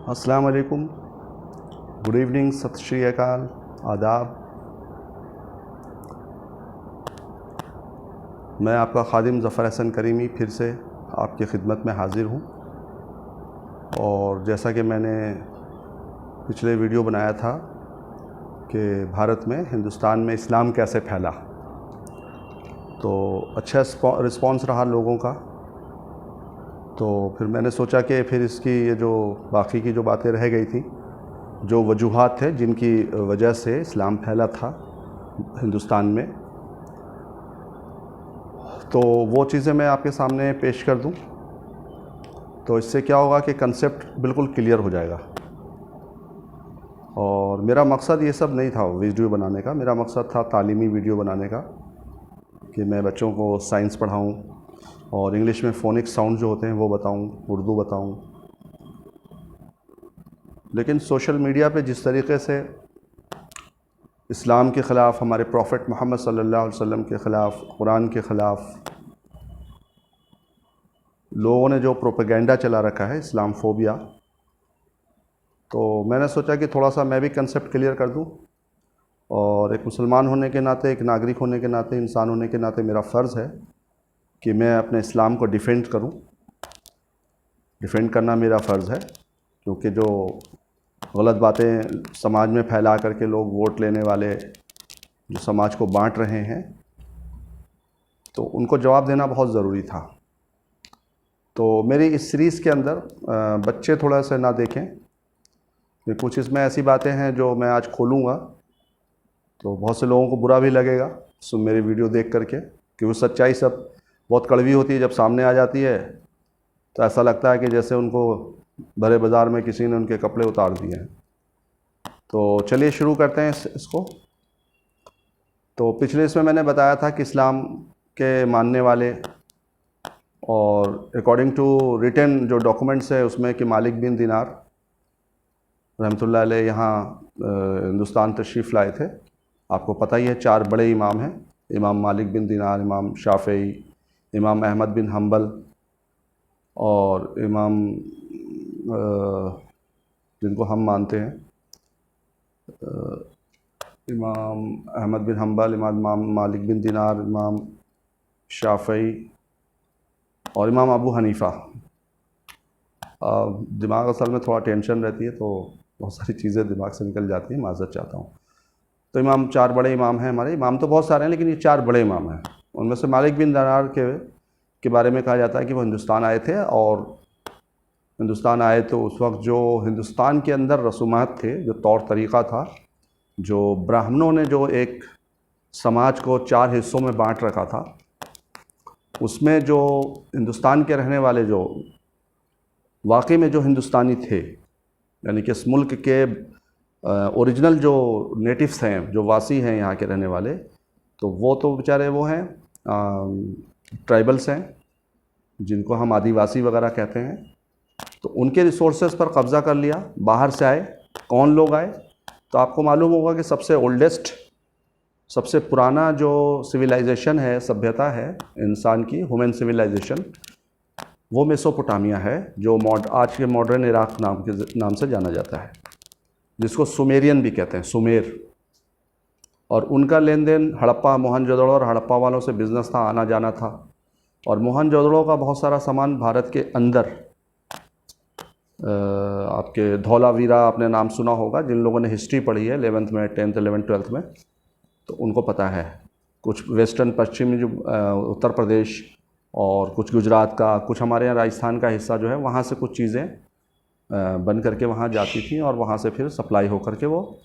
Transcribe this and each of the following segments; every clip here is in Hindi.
अस्सलाम वालेकुम, गुड इवनिंग, सत श्री अकाल, आदाब। मैं आपका खादिम ज़फ़र हसन करीमी फिर से आपकी खिदमत में हाज़िर हूँ। और जैसा कि मैंने पिछले वीडियो बनाया था कि भारत में, हिंदुस्तान में इस्लाम कैसे फैला, तो अच्छा रिस्पॉन्स रहा लोगों का। तो फिर मैंने सोचा कि फिर इसकी ये जो बाकी की जो बातें रह गई थी, जो वजूहात थे जिनकी वजह से इस्लाम फैला था हिंदुस्तान में, तो वो चीज़ें मैं आपके सामने पेश कर दूं। तो इससे क्या होगा कि कंसेप्ट बिल्कुल क्लियर हो जाएगा। और मेरा मकसद ये सब नहीं था वीडियो बनाने का, मेरा मकसद था तालीमी वीडियो बनाने का, कि मैं बच्चों को साइंस पढ़ाऊं और इंग्लिश में फ़ोनिक साउंड जो होते हैं वो बताऊं, उर्दू बताऊं। लेकिन सोशल मीडिया पे जिस तरीके से इस्लाम के ख़िलाफ़, हमारे प्रॉफिट मोहम्मद सल्लल्लाहु अलैहि वसल्लम के ख़िलाफ़, कुरान के ख़िलाफ़ लोगों ने जो प्रोपेगेंडा चला रखा है, इस्लाम फोबिया, तो मैंने सोचा कि थोड़ा सा मैं भी कंसेप्ट क्लियर कर दूं। और एक मुसलमान होने के नाते, एक नागरिक होने के नाते, इंसान होने के नाते मेरा फ़र्ज़ है कि मैं अपने इस्लाम को डिफेंड करूं। डिफेंड करना मेरा फ़र्ज़ है, क्योंकि जो गलत बातें समाज में फैला करके लोग वोट लेने वाले जो समाज को बांट रहे हैं, तो उनको जवाब देना बहुत ज़रूरी था। तो मेरी इस सीरीज़ के अंदर बच्चे थोड़ा सा ना देखें, कुछ इसमें ऐसी बातें हैं जो मैं आज खोलूँगा तो बहुत से लोगों को बुरा भी लगेगा मेरी वीडियो देख करके, क्योंकि सच्चाई सब बहुत कड़वी होती है। जब सामने आ जाती है तो ऐसा लगता है कि जैसे उनको भरे बाज़ार में किसी ने उनके कपड़े उतार दिए हैं। तो चलिए शुरू करते हैं इसको। तो पिछले इसमें मैंने बताया था कि इस्लाम के मानने वाले, और अकॉर्डिंग टू रिटन जो डॉक्यूमेंट्स है उसमें कि मालिक बिन दिनार रहमतुल्लाह अलैह यहाँ हिंदुस्तान तशरीफ़ लाए थे। आपको पता ही है, 4 बड़े इमाम हैं, इमाम मालिक बिन दिनार, इमाम शाफ़िई, इमाम अहमद बिन हम्बल और इमाम जिनको हम मानते हैं इमाम अहमद बिन हम्बल, इमाम मालिक बिन दिनार, इमाम शाफ़िई और इमाम अबू हनीफ़ा। दिमाग असल में थोड़ा टेंशन रहती है तो बहुत सारी चीज़ें दिमाग से निकल जाती हैं, माज़रत चाहता हूँ। तो इमाम 4 बड़े इमाम हैं हमारे। इमाम तो बहुत सारे हैं, लेकिन ये 4 बड़े इमाम हैं। उनमें से मालिक बिन दिनार के बारे में कहा जाता है कि वो हिंदुस्तान आए थे, और हिंदुस्तान आए तो उस वक्त जो हिंदुस्तान के अंदर रसूमात थे, जो तौर तरीक़ा था, जो ब्राह्मणों ने जो एक समाज को 4 हिस्सों में बांट रखा था, उसमें जो हिंदुस्तान के रहने वाले जो वाकई में जो हिंदुस्तानी थे, यानी कि इस मुल्क के ओरिजिनल जो नेटिव्स हैं, जो वासी हैं यहाँ के रहने वाले, तो वो तो बेचारे वो हैं, ट्राइबल्स हैं, जिनको हम आदिवासी वगैरह कहते हैं। तो उनके रिसोर्सेज पर कब्ज़ा कर लिया। बाहर से आए। कौन लोग आए? तो आपको मालूम होगा कि सबसे ओल्डेस्ट, सबसे पुराना जो सिविलाइजेशन है, सभ्यता है इंसान की, ह्यूमन सिविलाइजेशन, वो मेसोपोटामिया है, जो आज के मॉडर्न इराक़ नाम से जाना जाता है, जिसको सुमेरियन भी कहते हैं, सुमेर। और उनका लेन देन हड़प्पा, मोहनजोदड़ो और हड़प्पा वालों से बिज़नेस था, आना जाना था। और मोहनजोदड़ो का बहुत सारा सामान भारत के अंदर, आपके धौलावीरा आपने नाम सुना होगा, जिन लोगों ने हिस्ट्री पढ़ी है 11th में, 10th, 11th, 12th में, तो उनको पता है। कुछ वेस्टर्न पश्चिमी जो उत्तर प्रदेश और कुछ गुजरात का, कुछ हमारे यहाँ राजस्थान का हिस्सा जो है, वहाँ से कुछ चीज़ें बन करके वहाँ जाती थी, और वहाँ से फिर सप्लाई हो करके वो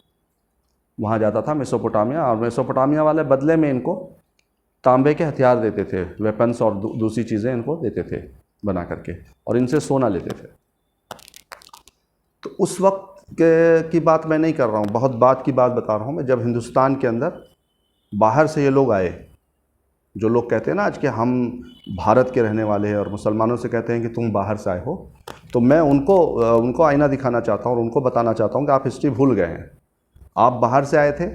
वहाँ जाता था मेसोपोटामिया। और मेसोपोटामिया वाले बदले में इनको तांबे के हथियार देते थे, वेपन्स और दूसरी चीज़ें इनको देते थे बना करके, और इनसे सोना लेते थे। तो उस वक्त की बात मैं नहीं कर रहा हूँ, बहुत बात की बात बता रहा हूँ मैं, जब हिंदुस्तान के अंदर बाहर से ये लोग आए। जो लोग कहते हैं ना आज कि हम भारत के रहने वाले हैं, और मुसलमानों से कहते हैं कि तुम बाहर से आए हो, तो मैं उनको आईना दिखाना चाहता हूँ और उनको बताना चाहता हूँ कि आप हिस्ट्री भूल गए हैं। आप बाहर से आए थे,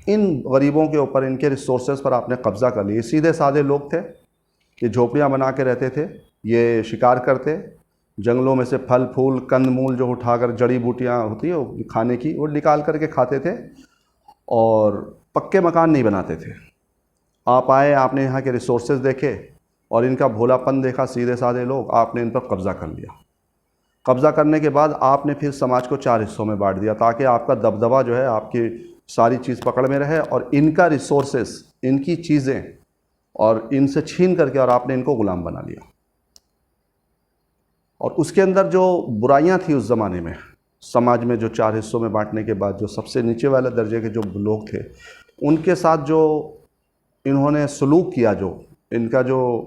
इन गरीबों के ऊपर, इनके रिसोर्सेज पर आपने कब्ज़ा कर लिया। सीधे साधे लोग थे, ये झोपड़ियाँ बना के रहते थे, ये शिकार करते, जंगलों में से फल फूल कंद मूल जो उठाकर, जड़ी बूटियाँ होती है खाने की, वो निकाल करके खाते थे और पक्के मकान नहीं बनाते थे। आप आए, आपने यहाँ के रिसोर्सेज देखे और इनका भोलापन देखा, सीधे साधे लोग, आपने इन पर कब्ज़ा कर लिया। कब्ज़ा करने के बाद आपने फिर समाज को 4 हिस्सों में बांट दिया ताकि आपका दबदबा जो है, आपकी सारी चीज़ पकड़ में रहे और इनका रिसोर्सेस, इनकी चीज़ें और इनसे छीन करके और आपने इनको गुलाम बना लिया। और उसके अंदर जो बुराइयां थी उस ज़माने में, समाज में जो 4 हिस्सों में बांटने के बाद जो सबसे नीचे वाले दर्जे के जो लोग थे, उनके साथ जो इन्होंने सलूक किया, जो इनका जो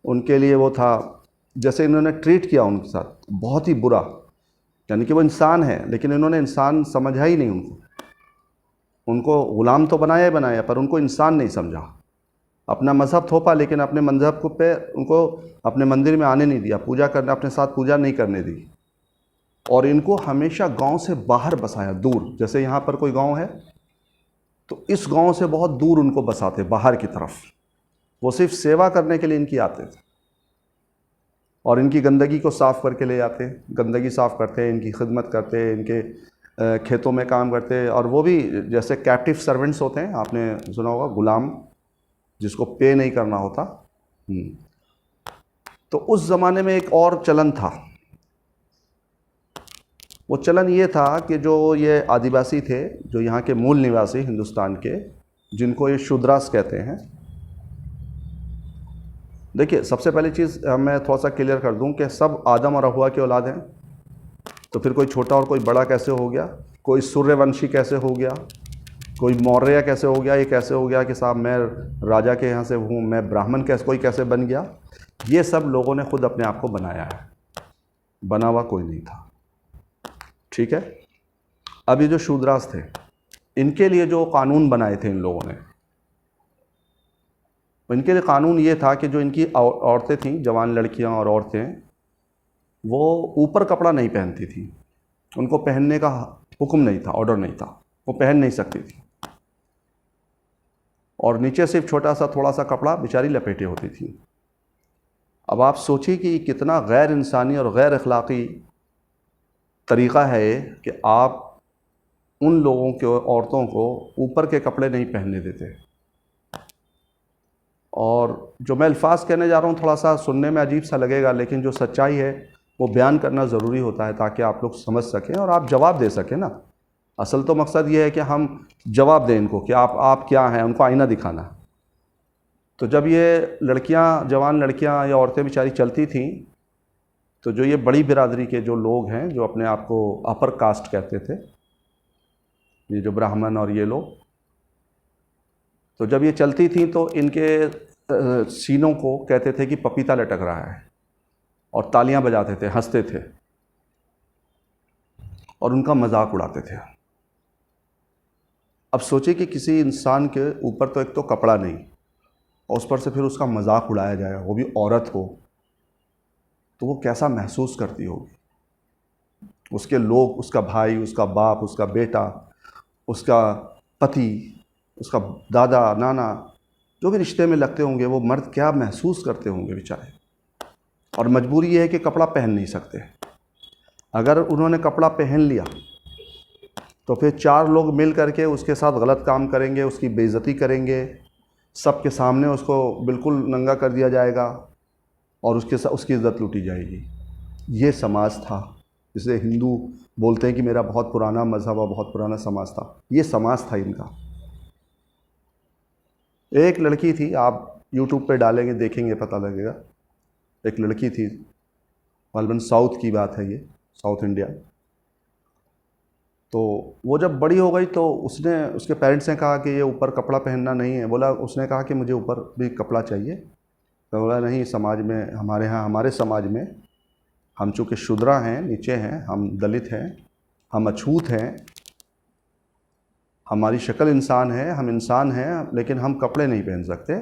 उनके लिए वो था, जैसे इन्होंने ट्रीट किया उनके साथ, बहुत ही बुरा। यानी कि वो इंसान है लेकिन इन्होंने इंसान समझा ही नहीं उनको ग़ुलाम तो बनाया ही बनाया, पर उनको इंसान नहीं समझा। अपना मज़हब थोपा लेकिन अपने मज़हब को पे उनको अपने मंदिर में आने नहीं दिया, पूजा करना, अपने साथ पूजा नहीं करने दी। और इनको हमेशा गांव से बाहर बसाया, दूर। जैसे यहाँ पर कोई गांव है तो इस गांव से बहुत दूर उनको बसाते, बाहर की तरफ। वो सिर्फ सेवा करने के लिए इनकी आते थे और इनकी गंदगी को साफ़ करके ले जाते, गंदगी साफ़ करते, इनकी खिदमत करते, इनके खेतों में काम करते। और वो भी जैसे कैप्टिव सर्वेंट्स होते हैं, आपने सुना होगा, गुलाम जिसको पे नहीं करना होता। तो उस ज़माने में एक और चलन था। वो चलन ये था कि जो ये आदिवासी थे, जो यहाँ के मूल निवासी हिंदुस्तान के, जिनको ये शूद्रास कहते हैं। देखिए, सबसे पहली चीज़ मैं थोड़ा सा क्लियर कर दूं कि सब आदम और हव्वा की औलाद हैं, तो फिर कोई छोटा और कोई बड़ा कैसे हो गया? कोई सूर्यवंशी कैसे हो गया? कोई मौर्य कैसे हो गया? ये कैसे हो गया कि साहब मैं राजा के यहाँ से हूँ, मैं ब्राह्मण कोई कैसे बन गया? ये सब लोगों ने खुद अपने आप को बनाया है, बना हुआ कोई नहीं था। ठीक है। अब ये जो शूद्रास थे, इनके लिए जो कानून बनाए थे इन लोगों ने, इनके लिए कानून ये था कि जो इनकी औरतें थीं, जवान लड़कियां और औरतें, वो ऊपर कपड़ा नहीं पहनती थी। उनको पहनने का हुक्म नहीं था, ऑर्डर नहीं था, वो पहन नहीं सकती थी। और नीचे सिर्फ छोटा सा थोड़ा सा कपड़ा बेचारी लपेटे होती थी। अब आप सोचिए कि कितना गैर इंसानी और गैर अखलाक़ी तरीक़ा है कि आप उन लोगों के, औरतों को ऊपर के कपड़े नहीं पहनने देते। और जो मैं अल्फाज कहने जा रहा हूँ थोड़ा सा सुनने में अजीब सा लगेगा, लेकिन जो सच्चाई है वो बयान करना ज़रूरी होता है ताकि आप लोग समझ सकें और आप जवाब दे सकें ना। असल तो मकसद ये है कि हम जवाब दें इनको कि आप क्या हैं, उनको आईना दिखाना। तो जब ये लड़कियां, जवान लड़कियां या औरतें बेचारी चलती थीं, तो जो ये बड़ी बिरादरी के जो लोग हैं, जो अपने आप को अपर कास्ट कहते थे, ये जो ब्राह्मण और ये लोग, तो जब ये चलती थी तो इनके सीनों को कहते थे कि पपीता लटक रहा है, और तालियां बजाते थे, हंसते थे और उनका मजाक उड़ाते थे। अब सोचिए कि किसी इंसान के ऊपर तो एक तो कपड़ा नहीं, और उस पर से फिर उसका मजाक उड़ाया जाए, वो भी औरत हो, तो वो कैसा महसूस करती होगी। उसके लोग, उसका भाई, उसका बाप, उसका बेटा, उसका पति, उसका दादा, नाना, जो भी रिश्ते में लगते होंगे, वो मर्द क्या महसूस करते होंगे बेचारे। और मजबूरी ये है कि कपड़ा पहन नहीं सकते। अगर उन्होंने कपड़ा पहन लिया तो फिर 4 लोग मिल करके उसके साथ गलत काम करेंगे, उसकी बेइज्जती करेंगे, सबके सामने उसको बिल्कुल नंगा कर दिया जाएगा और उसकी इज़्ज़त लूटी जाएगी। ये समाज था जिसे हिंदू बोलते हैं कि मेरा बहुत पुराना मज़हब और बहुत पुराना समाज था। ये समाज था इनका। एक लड़की थी, आप यूट्यूब पे डालेंगे देखेंगे पता लगेगा। एक लड़की थी, गालिबन साउथ की बात है, ये साउथ इंडिया। तो वो जब बड़ी हो गई तो उसके पेरेंट्स ने कहा कि ये ऊपर कपड़ा पहनना नहीं है। बोला, उसने कहा कि मुझे ऊपर भी कपड़ा चाहिए। तो बोला नहीं, समाज में, हमारे यहाँ, हमारे समाज में हम चूँकि शूद्रा हैं, नीचे हैं, हम दलित हैं, हम अछूत हैं, हमारी शक्ल इंसान है, हम इंसान हैं, लेकिन हम कपड़े नहीं पहन सकते,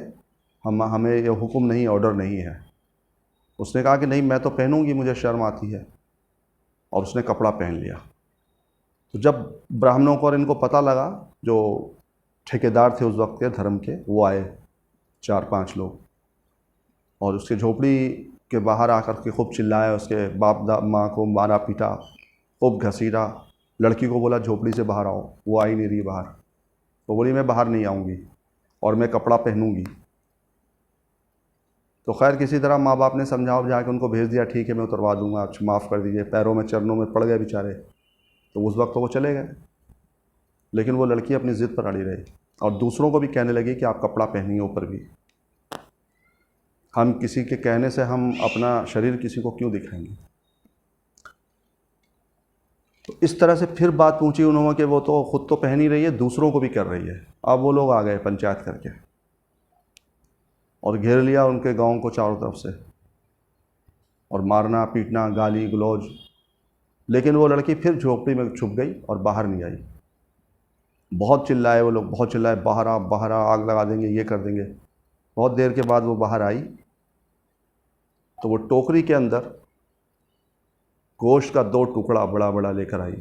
हमें ये हुक्म नहीं, ऑर्डर नहीं है। उसने कहा कि नहीं, मैं तो पहनूंगी, मुझे शर्म आती है, और उसने कपड़ा पहन लिया। तो जब ब्राह्मणों को और इनको पता लगा, जो ठेकेदार थे उस वक्त के धर्म के, वो आए 4-5 लोग, और उसकी झोपड़ी कि बाहर आकर के खूब चिल्लाया, उसके बाप माँ को मारा पीटा, खूब घसीटा। लड़की को बोला झोपड़ी से बाहर आओ, वो आ ही नहीं रही बाहर। वो बोली मैं बाहर नहीं आऊँगी और मैं कपड़ा पहनूंगी। तो खैर किसी तरह माँ बाप ने समझा के उनको भेज दिया, ठीक है मैं उतरवा दूंगा, माफ़ कर दीजिए। पैरों में चरणों में पड़ गए बेचारे। तो उस वक्त तो वो चले गए, लेकिन वो लड़की अपनी ज़िद पर अड़ी रही और दूसरों को भी कहने लगी कि आप कपड़ा पहनिए ऊपर भी। हम किसी के कहने से हम अपना शरीर किसी को क्यों दिखाएंगे। तो इस तरह से फिर बात पूछी उन्होंने कि वो तो ख़ुद तो पहन ही रही है, दूसरों को भी कर रही है। अब वो लोग आ गए पंचायत करके और घेर लिया उनके गांव को चारों तरफ से, और मारना पीटना, गाली गलौज। लेकिन वो लड़की फिर झोपड़ी में छुप गई और बाहर नहीं आई। बहुत चिल्लाए वो लोग, बहुत चिल्लाए, बाहर आ बाहर आ, आग लगा देंगे, ये कर देंगे। बहुत देर के बाद वो बाहर आई तो वो टोकरी के अंदर गोश्त का 2 टुकड़ा बड़ा बड़ा लेकर आई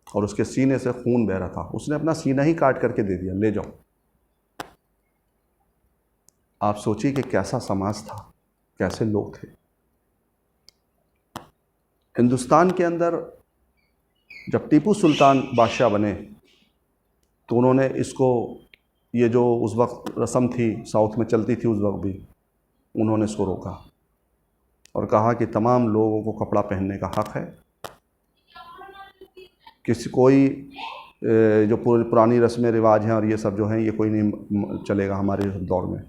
और उसके सीने से खून बह रहा था। उसने अपना सीना ही काट करके दे दिया, ले जाओ। आप सोचिए कि कैसा समाज था, कैसे लोग थे। हिंदुस्तान के अंदर जब टीपू सुल्तान बादशाह बने तो उन्होंने इसको, ये जो उस वक्त रस्म थी साउथ में चलती थी उस वक्त भी, उन्होंने इसको रोका और कहा कि तमाम लोगों को कपड़ा पहनने का हक़ है। किसी कोई जो पुरानी रस्में रिवाज हैं और ये सब जो हैं, ये कोई नहीं चलेगा हमारे दौर में।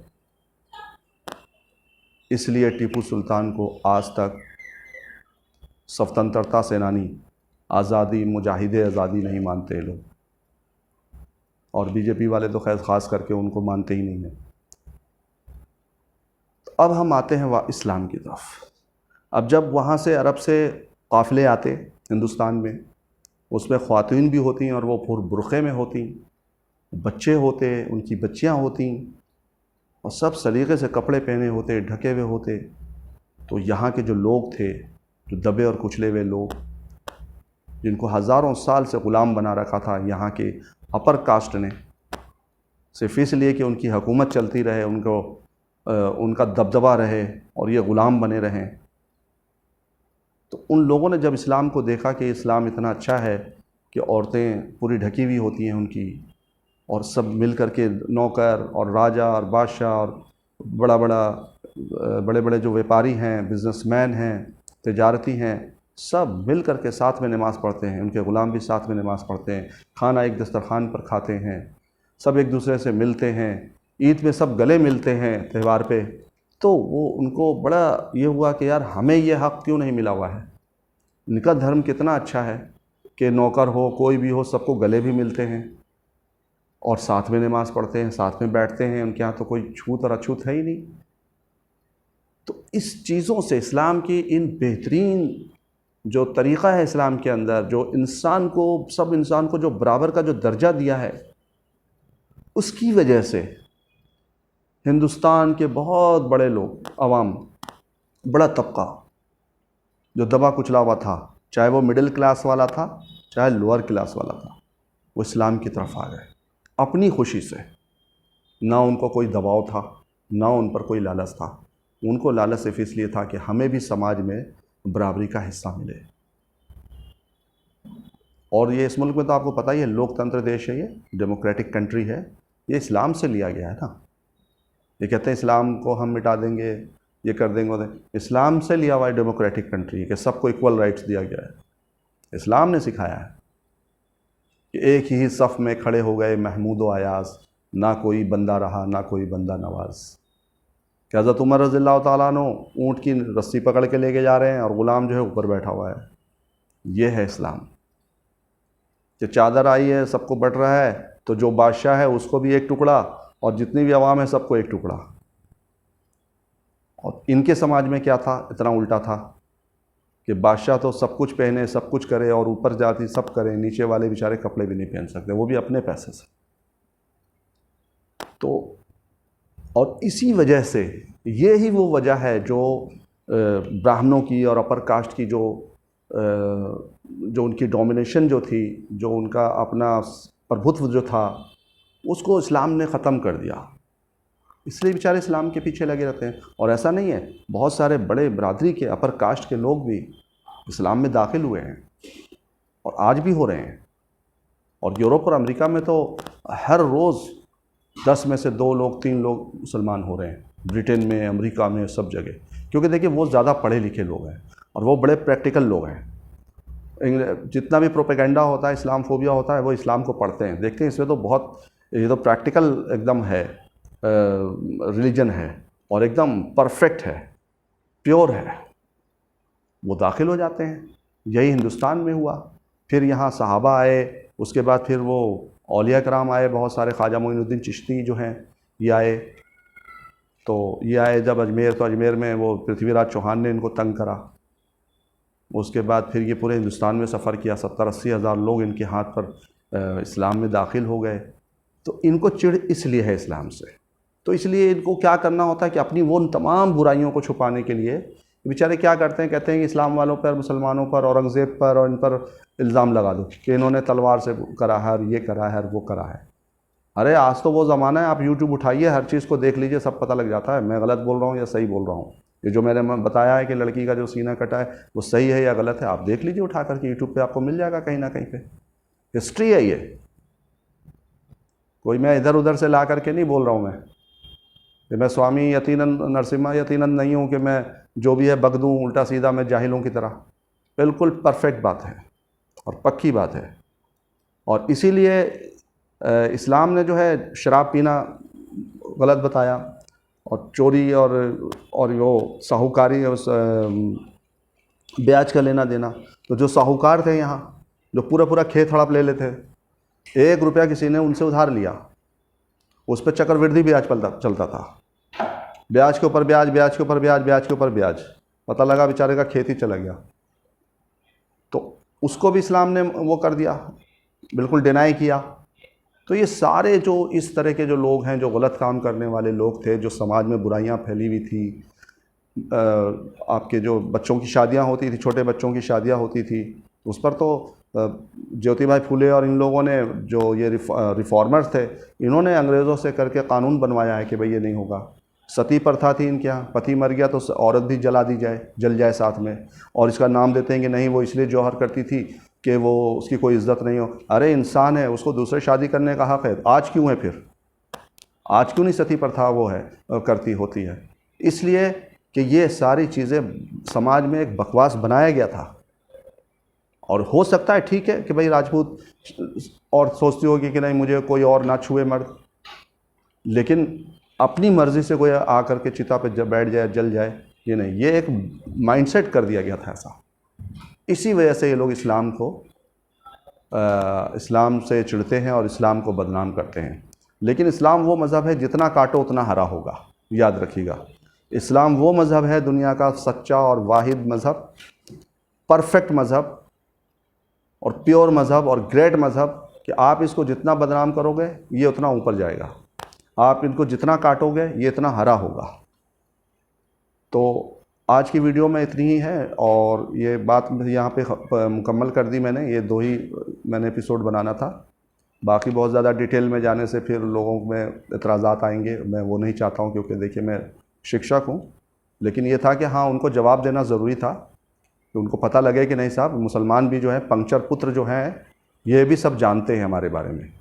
इसलिए टीपू सुल्तान को आज तक स्वतंत्रता सेनानी, आज़ादी मुजाहिदे आज़ादी नहीं मानते लोग, और बीजेपी वाले तो खैर ख़ास करके उनको मानते ही नहीं हैं। तो अब हम आते हैं इस्लाम की तरफ। अब जब वहाँ से अरब से काफ़िले आते हिंदुस्तान में, उसमें ख़वातीन भी होती और वो बुरखे में होती, बच्चे होते, उनकी बच्चियाँ होती और सब सलीक़े से कपड़े पहने होते, ढके हुए होते। तो यहाँ के जो लोग थे, जो दबे और कुचले हुए लोग, जिनको हज़ारों साल से ग़ुलाम बना रखा था यहाँ के अपर कास्ट ने, सिर्फ इसलिए कि उनकी हुकूमत चलती रहे, उनका दबदबा रहे और ये ग़ुलाम बने रहें। तो उन लोगों ने जब इस्लाम को देखा कि इस्लाम इतना अच्छा है कि औरतें पूरी ढकी हुई होती हैं उनकी, और सब मिल कर के नौकर और राजा और बादशाह और बड़े बड़े जो व्यापारी हैं, बिजनेसमैन हैं, तिजारती हैं, सब मिल कर के साथ में नमाज़ पढ़ते हैं, उनके ग़ुलाम भी साथ में नमाज़ पढ़ते हैं, खाना एक दस्तरखान पर खाते हैं, सब एक दूसरे से मिलते हैं, ईद में सब गले मिलते हैं त्यौहार पे। तो वो उनको बड़ा ये हुआ कि यार हमें ये हक़ क्यों नहीं मिला हुआ है। इनका धर्म कितना अच्छा है कि नौकर हो कोई भी हो, सबको गले भी मिलते हैं और साथ में नमाज़ पढ़ते हैं, साथ में बैठते हैं। उनके यहाँ तो कोई छूत और अछूत है ही नहीं। तो इस चीज़ों से इस्लाम की इन बेहतरीन जो तरीक़ा है इस्लाम के अंदर, जो इंसान को, सब इंसान को जो बराबर का जो दर्जा दिया है, उसकी वजह से हिंदुस्तान के बहुत बड़े लोग, अवाम, बड़ा तबका जो दबा कुचला हुआ था, चाहे वो मिडिल क्लास वाला था चाहे लोअर क्लास वाला था, वो इस्लाम की तरफ आ गए अपनी खुशी से। ना उनको कोई दबाव था, ना उन पर कोई लालच था। उनको लालच सिर्फ इसलिए था कि हमें भी समाज में बराबरी का हिस्सा मिले। और ये इस मुल्क में तो आपको पता ही है, लोकतंत्र देश है, ये डेमोक्रेटिक कंट्री है, ये इस्लाम से लिया गया है ना। ये कहते हैं इस्लाम को हम मिटा देंगे, ये कर देंगे, इस्लाम से लिया हुआ है डेमोक्रेटिक कंट्री कि सबको इक्वल राइट्स दिया गया है। इस्लाम ने सिखाया है कि एक ही सफ़ में खड़े हो गए महमूद व अयाज, ना कोई बंदा रहा ना कोई बंदा नवाज। कि हज़रत उमर रज़ियल्लाहु ताला अन्हु ऊँट की रस्सी पकड़ के लेके जा रहे हैं और ग़ुलाम जो है ऊपर बैठा हुआ है। ये है इस्लाम। कि चादर आई है, सबको बट रहा है, तो जो बादशाह है उसको भी एक टुकड़ा और जितनी भी आवाम है सबको एक टुकड़ा। और इनके समाज में क्या था, इतना उल्टा था कि बादशाह तो सब कुछ पहने, सब कुछ करे और ऊपर जाती सब करे, नीचे वाले बेचारे कपड़े भी नहीं पहन सकते, वो भी अपने पैसे से। तो और इसी वजह से, ये ही वो वजह है जो ब्राह्मणों की और अपर कास्ट की जो उनकी डोमिनेशन जो थी, जो उनका अपना प्रभुत्व जो था, उसको इस्लाम ने ख़त्म कर दिया। इसलिए बेचारे इस्लाम के पीछे लगे रहते हैं। और ऐसा नहीं है, बहुत सारे बड़े बरादरी के अपर कास्ट के लोग भी इस्लाम में दाखिल हुए हैं और आज भी हो रहे हैं। और यूरोप और अमेरिका में तो हर रोज़ 10 में से 2 लोग 3 लोग मुसलमान हो रहे हैं, ब्रिटेन में, अमेरिका में, सब जगह। क्योंकि देखिए वो ज़्यादा पढ़े लिखे लोग हैं और वो बड़े प्रैक्टिकल लोग हैं। जितना भी प्रोपेगेंडा होता है, इस्लाम फोबिया होता है, वो इस्लाम को पढ़ते हैं, देखते हैं इसमें तो बहुत, ये तो प्रैक्टिकल एकदम है, रिलीजन है और एकदम परफेक्ट है, प्योर है, वो दाखिल हो जाते हैं। यही हिंदुस्तान में हुआ। फिर यहाँ सहाबा आए, उसके बाद फिर वो औलिया कराम आए, बहुत सारे, ख्वाजा मोइनुद्दीन चिश्ती जो हैं ये आए। तो ये आए जब अजमेर, तो अजमेर में वो पृथ्वीराज चौहान ने इनको तंग करा। उसके बाद फिर ये पूरे हिंदुस्तान में सफ़र किया, 70-80 हज़ार लोग इनके हाथ पर इस्लाम में दाखिल हो गए। तो इनको चिढ़ इसलिए है इस्लाम से। तो इसलिए इनको क्या करना होता है कि अपनी वो तमाम बुराइयों को छुपाने के लिए बेचारे क्या करते हैं, कहते हैं कि इस्लाम वालों पर, मुसलमानों पर, औरंगज़ेब पर और इन पर इल्ज़ाम लगा दो कि इन्होंने तलवार से करा है, ये करा है, वो करा है। अरे आज तो वो ज़माना है, आप यूट्यूब उठाइए, हर चीज़ को देख लीजिए, सब पता लग जाता है मैं गलत बोल रहा हूँ या सही बोल रहा हूँ। ये जो मैंने बताया है कि लड़की का जो सीना कटा है वो सही है या गलत है, आप देख लीजिए उठा करके, यूट्यूब पे आपको मिल जाएगा कहीं ना कहीं पे। हिस्ट्री है ये, कोई मैं इधर उधर से ला करके नहीं बोल रहा हूँ कि मैं स्वामी यतीनंद नरसिम्हा यतीनंद नहीं हूँ कि मैं जो भी है बक दूँ उल्टा सीधा, मैं जाहिलों की तरह। बिल्कुल परफेक्ट बात है और पक्की बात है। और इसीलिए इस्लाम ने जो है शराब पीना गलत बताया और चोरी और वो साहूकारी, उस ब्याज का लेना देना। तो जो साहूकार थे यहाँ, जो पूरा पूरा खेत हड़प ले लेते, 1 रुपया किसी ने उनसे उधार लिया, उस पर चक्रवृद्धि ब्याज चलता था, ब्याज के ऊपर ब्याज, ब्याज के ऊपर ब्याज, ब्याज के ऊपर ब्याज। पता लगा बेचारे का खेत ही चला गया। तो उसको भी इस्लाम ने वो कर दिया, बिल्कुल डिनाई किया। तो ये सारे जो इस तरह के जो लोग हैं, जो गलत काम करने वाले लोग थे, जो समाज में बुराइयां फैली हुई थी, आपके जो बच्चों की शादियां होती थी, छोटे बच्चों की शादियां होती थी, उस पर तो ज्योतिबाई फुले और इन लोगों ने, जो ये रिफॉर्मर्स थे, इन्होंने अंग्रेज़ों से करके कानून बनवाया है कि भाई ये नहीं होगा। सती प्रथा थी इनके यहाँ, पति मर गया तो औरत भी जला दी जाए, जल जाए साथ में, और इसका नाम देते हैं कि नहीं वो इसलिए जौहर करती थी कि वो उसकी कोई इज्जत नहीं हो। अरे इंसान है, उसको दूसरे शादी करने का हक़ है। आज क्यों है फिर? आज क्यों नहीं सती प्रथा वो है करती होती है? इसलिए कि ये सारी चीज़ें समाज में एक बकवास बनाया गया था। और हो सकता है ठीक है कि भाई राजपूत और सोचती होगी कि नहीं मुझे कोई और ना छुए मर्द, लेकिन अपनी मर्ज़ी से कोई आकर के चिता पे जब बैठ जाए, जल जाए, ये नहीं, ये एक माइंडसेट कर दिया गया था ऐसा। इसी वजह से ये लोग इस्लाम से चिढ़ते हैं और इस्लाम को बदनाम करते हैं। लेकिन इस्लाम वो मज़हब है जितना काटो उतना हरा होगा, याद रखिएगा। इस्लाम वो मज़हब है दुनिया का सच्चा और वाहिद मज़हब, परफेक्ट मज़हब और प्योर मज़हब और ग्रेट मज़हब कि आप इसको जितना बदनाम करोगे ये उतना ऊपर जाएगा, आप इनको जितना काटोगे ये इतना हरा होगा। तो आज की वीडियो में इतनी ही है और ये बात यहाँ पे मुकम्मल कर दी मैंने। ये 2 ही मैंने एपिसोड बनाना था, बाकी बहुत ज़्यादा डिटेल में जाने से फिर लोगों में एतराज़ात आएंगे, मैं वो नहीं चाहता हूँ, क्योंकि देखिए मैं शिक्षक हूँ। लेकिन ये था कि हाँ, उनको जवाब देना ज़रूरी था कि उनको पता लगे कि नहीं साहब, मुसलमान भी जो है, पंक्चर पुत्र जो हैं, ये भी सब जानते हैं हमारे बारे में।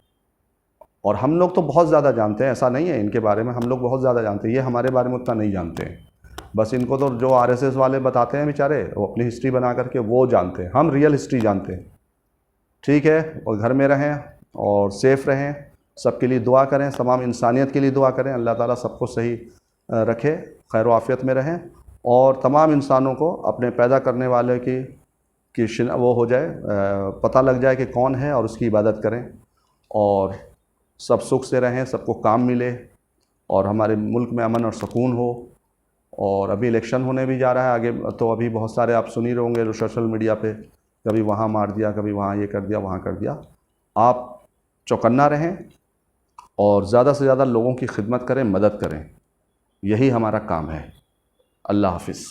और हम लोग तो बहुत ज़्यादा जानते हैं, ऐसा नहीं है इनके बारे में, हम लोग बहुत ज़्यादा जानते हैं, ये हमारे बारे में उतना नहीं जानते हैं। बस इनको तो जो आरएसएस वाले बताते हैं बेचारे, वो अपनी हिस्ट्री बना करके वो जानते हैं, हम रियल हिस्ट्री जानते हैं। ठीक है, और घर में रहें और सेफ़ रहें, सबके लिए दुआ करें, तमाम इंसानियत के लिए दुआ करें, अल्लाह ताला सबको सही रखे, खैर आफ़ियत में रहें, और तमाम इंसानों को अपने पैदा करने वाले की वो हो जाए, पता लग जाए कि कौन है, और उसकी इबादत करें, और सब सुख से रहें, सबको काम मिले, और हमारे मुल्क में अमन और सुकून हो। और अभी इलेक्शन होने भी जा रहा है आगे, तो अभी बहुत सारे आप सुन ही रहे होंगे जो सोशल मीडिया पे, कभी वहाँ मार दिया, कभी वहाँ ये कर दिया, वहाँ कर दिया। आप चौकन्ना रहें और ज़्यादा से ज़्यादा लोगों की खिदमत करें, मदद करें, यही हमारा काम है। अल्लाह हाफ़िज़।